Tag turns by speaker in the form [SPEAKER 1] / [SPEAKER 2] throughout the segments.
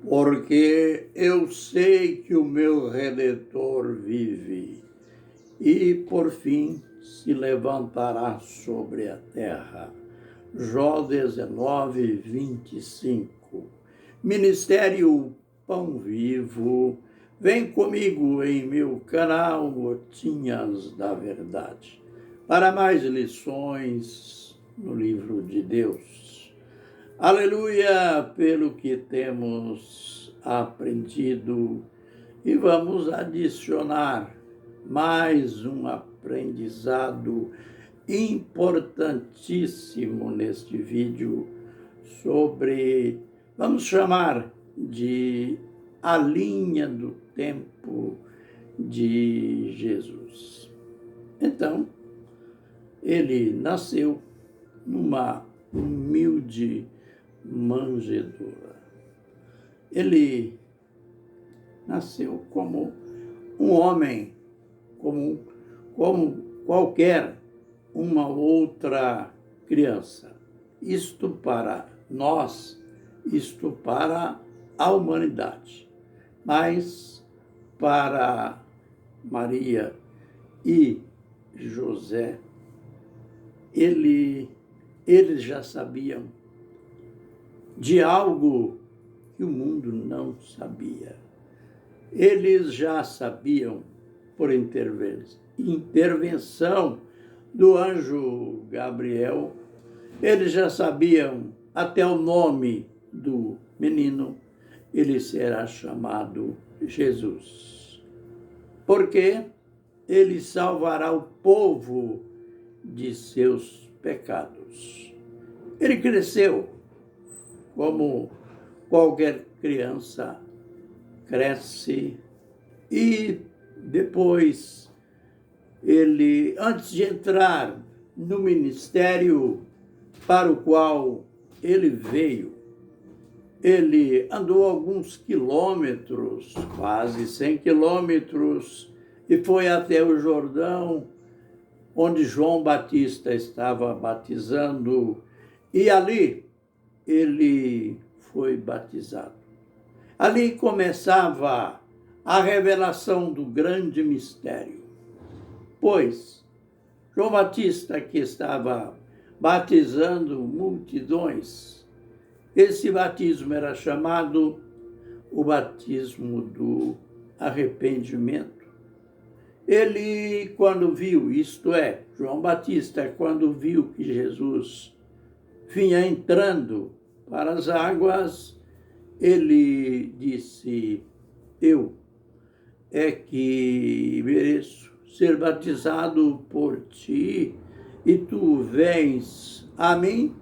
[SPEAKER 1] porque eu sei que o meu Redentor vive e, por fim, se levantará sobre a terra. Jó 19, 25. Ministério Pão Vivo, vem comigo em meu canal Gotinhas da Verdade, para mais lições no livro de Deus. Aleluia pelo que temos aprendido e vamos adicionar mais um aprendizado importantíssimo neste vídeo sobre, vamos chamar de a linha do tempo de Jesus. Então, ele nasceu numa humilde manjedoura. Ele nasceu como um homem comum, como qualquer uma outra criança. Isto para nós, isto para a humanidade. Mas para Maria e José, eles já sabiam de algo que o mundo não sabia. Eles já sabiam, por intervenção do anjo Gabriel, eles já sabiam até o nome do menino, ele será chamado Jesus. Porque ele salvará o povo de seus pecados. Ele cresceu como qualquer criança cresce e depois ele, antes de entrar no ministério para o qual ele veio, ele andou alguns quilômetros, quase 100 quilômetros, e foi até o Jordão, onde João Batista estava batizando, e ali ele foi batizado. Ali começava a revelação do grande mistério, pois João Batista, que estava batizando multidões, esse batismo era chamado o batismo do arrependimento. Ele, quando viu, isto é, João Batista, quando viu que Jesus vinha entrando para as águas, ele disse: eu é que mereço ser batizado por ti e tu vens a mim?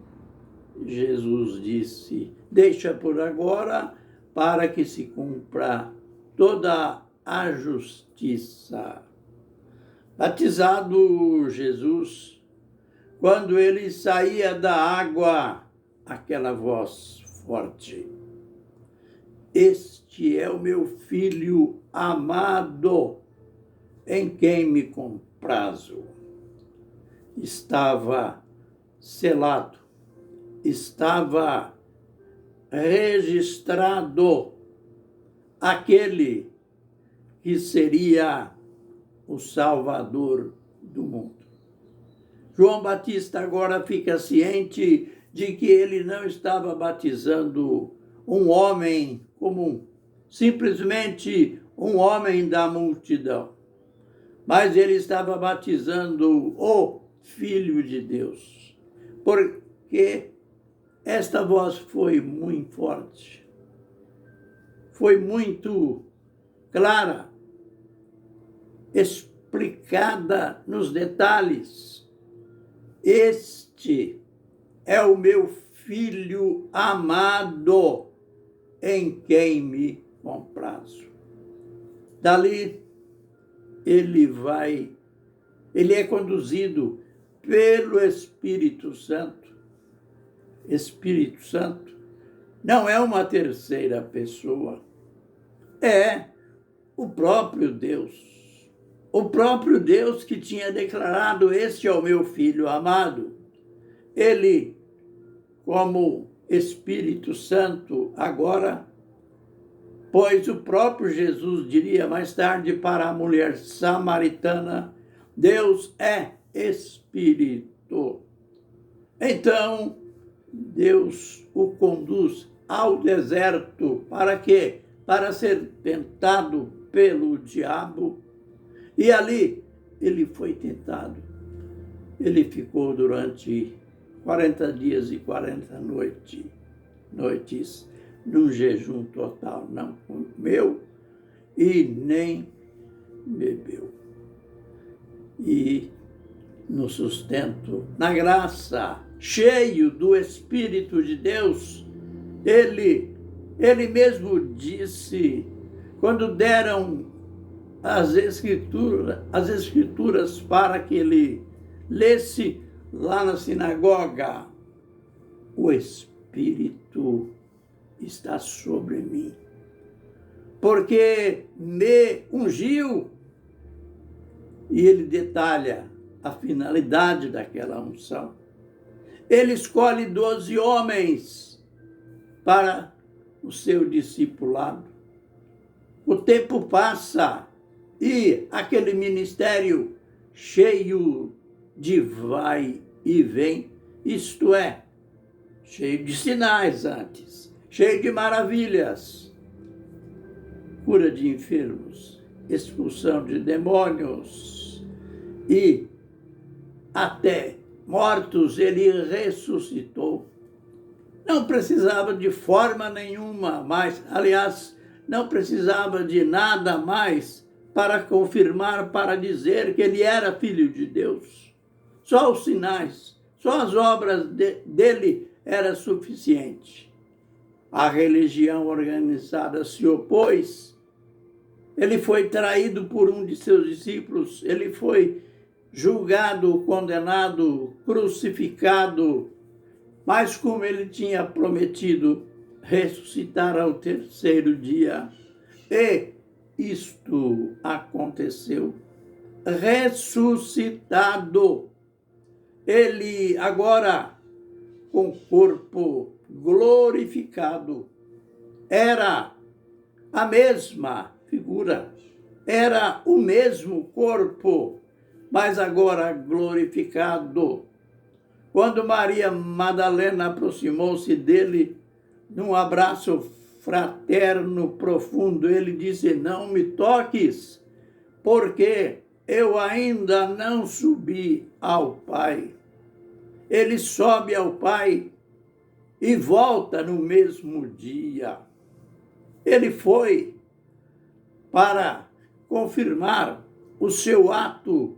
[SPEAKER 1] Jesus disse: deixa por agora, para que se cumpra toda a justiça. Batizado Jesus, quando ele saía da água, aquela voz forte: este é o meu filho amado, em quem me comprazo. Estava selado, estava registrado aquele que seria o Salvador do mundo. João Batista agora fica ciente de que ele não estava batizando um homem comum, simplesmente um homem da multidão, mas ele estava batizando o Filho de Deus, porque esta voz foi muito forte, foi muito clara, explicada nos detalhes. Este é o meu filho amado, em quem me comprazo. Dali, ele é conduzido pelo Espírito Santo. Espírito Santo não é uma terceira pessoa, é o próprio Deus. O próprio Deus que tinha declarado: este é o meu filho amado. Ele, como Espírito Santo, agora Pois o próprio Jesus diria mais tarde para a mulher samaritana: Deus é Espírito. Então, Deus o conduz ao deserto. Para quê? Para ser tentado pelo diabo. E ali ele foi tentado. Ele ficou durante 40 dias e 40 noites num jejum total. Não comeu e nem bebeu. E no sustento, na graça, cheio do Espírito de Deus, ele mesmo disse, quando deram as escrituras para que ele lesse lá na sinagoga: o Espírito está sobre mim, porque me ungiu. E ele detalha a finalidade daquela unção. Ele escolhe 12 homens para o seu discipulado. O tempo passa e aquele ministério cheio de vai e vem, isto é, cheio de sinais antes, cheio de maravilhas, cura de enfermos, expulsão de demônios e até mortos ele ressuscitou. Não precisava de forma nenhuma mais, aliás, não precisava de nada mais para confirmar, para dizer que ele era filho de Deus. Só os sinais, só as obras dele era suficiente. A religião organizada se opôs. Ele foi traído por um de seus discípulos, ele foi julgado, condenado, crucificado, mas como ele tinha prometido ressuscitar ao terceiro dia, e isto aconteceu, ressuscitado, ele agora com corpo glorificado, era a mesma figura, era o mesmo corpo, mas agora glorificado. Quando Maria Madalena aproximou-se dele, num abraço fraterno, profundo, ele disse: não me toques, porque eu ainda não subi ao Pai. Ele sobe ao Pai e volta no mesmo dia. Ele foi para confirmar o seu ato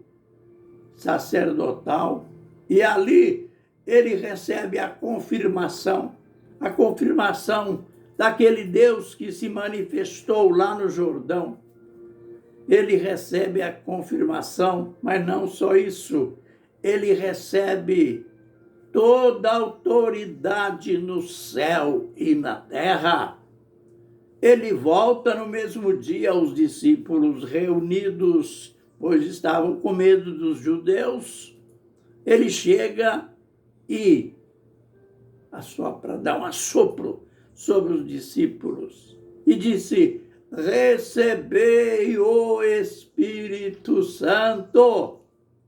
[SPEAKER 1] sacerdotal e ali ele recebe a confirmação daquele Deus que se manifestou lá no Jordão. Ele recebe a confirmação, mas não só isso, ele recebe toda a autoridade no céu e na terra. Ele volta no mesmo dia aos discípulos reunidos, pois estavam com medo dos judeus. Ele chega e assopra, dá um assopro sobre os discípulos e disse: recebei o Espírito Santo,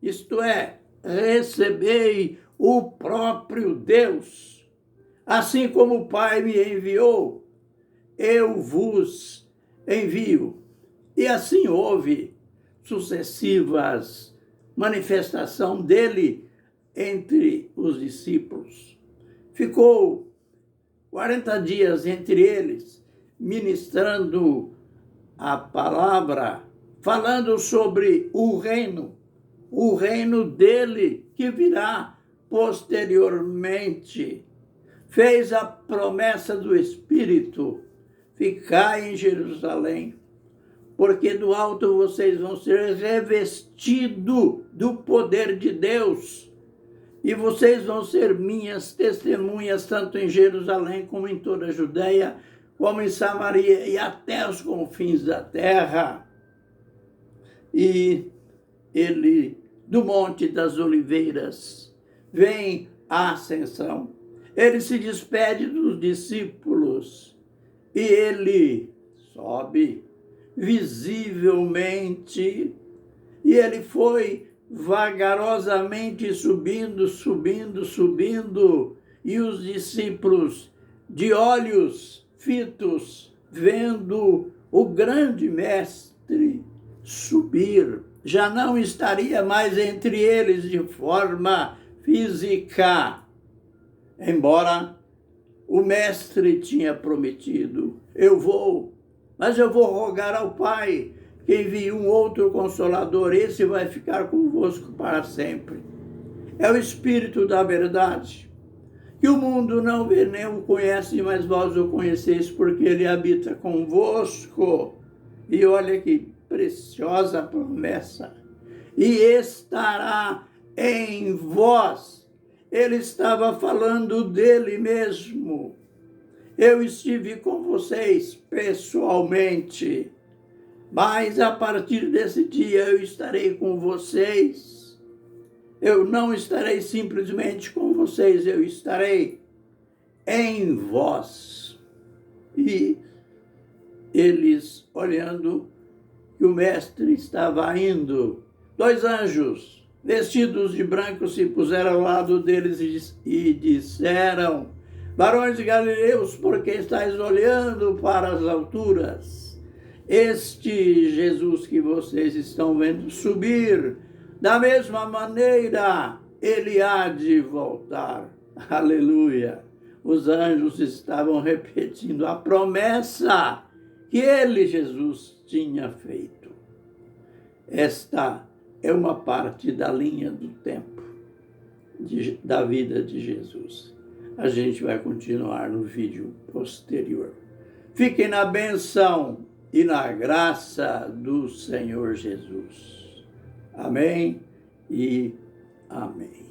[SPEAKER 1] isto é, recebei o próprio Deus. Assim como o Pai me enviou, eu vos envio. E assim houve sucessivas manifestações dele entre os discípulos. Ficou 40 dias entre eles, ministrando a palavra, falando sobre o reino dele que virá posteriormente. Fez a promessa do Espírito: ficai em Jerusalém, porque do alto vocês vão ser revestidos do poder de Deus. E vocês vão ser minhas testemunhas, tanto em Jerusalém como em toda a Judeia, como em Samaria e até os confins da terra. E ele, do Monte das Oliveiras, vem a ascensão. Ele se despede dos discípulos e ele sobe visivelmente, e ele foi vagarosamente subindo, e os discípulos, de olhos fitos, vendo o grande mestre subir, já não estaria mais entre eles de forma física, embora o mestre tinha prometido: eu vou, mas eu vou rogar ao Pai que envie um outro Consolador, esse vai ficar convosco para sempre. É o Espírito da verdade, que o mundo não vê nem o conhece, mas vós o conheceis, porque ele habita convosco. E olha que preciosa promessa. E estará em vós. Ele estava falando dele mesmo. Eu estive com vocês pessoalmente, mas a partir desse dia eu estarei com vocês. Eu não estarei simplesmente com vocês, eu estarei em vós. E eles, olhando que o mestre estava indo, 2 anjos vestidos de branco se puseram ao lado deles e disseram: varões de Galileus, por que estáis olhando para as alturas? Este Jesus que vocês estão vendo subir, da mesma maneira, ele há de voltar. Aleluia! Os anjos estavam repetindo a promessa que ele, Jesus, tinha feito. Esta é uma parte da linha do tempo da vida de Jesus. A gente vai continuar no vídeo posterior. Fiquem na bênção e na graça do Senhor Jesus. Amém e amém.